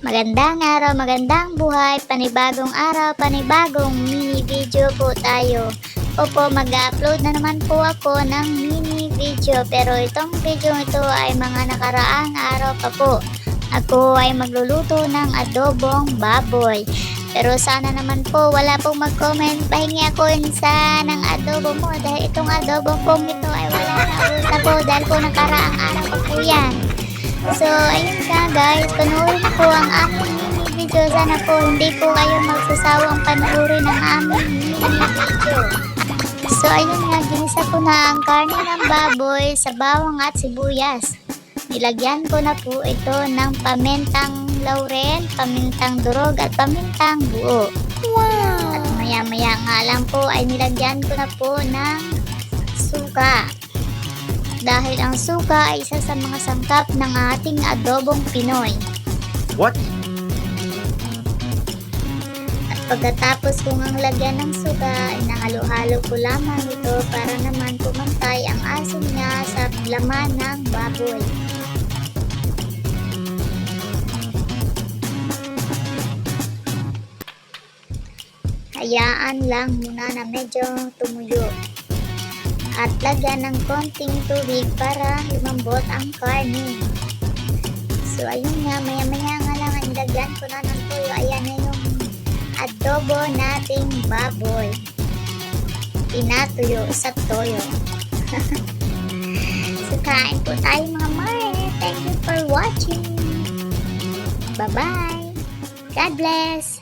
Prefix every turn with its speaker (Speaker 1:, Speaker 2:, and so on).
Speaker 1: Magandang araw, magandang buhay, panibagong araw, panibagong mini video po tayo. Opo, mag-upload na naman po ako ng mini video, pero itong video ito ay mga nakaraang araw pa po. Ako ay magluluto ng adobong baboy. Pero sana naman po wala pong mag-comment, pahingi ako isa ng adobo mo dahil itong adobo pong ito ay wala na po dahil po nakaraang araw pa po yan. So, ayun nga guys, panoorin po ang aming mini video. Sana po hindi po kayo magsasawang panoorin ang aming mini video. So, ayun nga, ginisa ko na ang karne ng baboy sa bawang at sibuyas. Nilagyan ko na po ito ng pamintang laurel, pamintang durog at pamintang buo. Wow! At maya-maya nga lang po ay nilagyan ko na po ng suka. Dahil ang suka ay isa sa mga sangkap ng ating adobong Pinoy.
Speaker 2: What?
Speaker 1: At pagkatapos kong ang lagyan ng suka, ay nahalo-halo ko lamang ito para naman pumantay ang asim niya sa laman ng baboy. Hayaan lang muna na medyo tumuyo. At lagyan ng konting tubig para lumambot ang karne. So ayun nga, maya-maya nga lang ang ilagyan ko na ng toyo. Ayan na yung adobo nating baboy. Pinatuyo sa toyo. So kain po tayo mga mare. Thank you for watching. Bye-bye. God bless.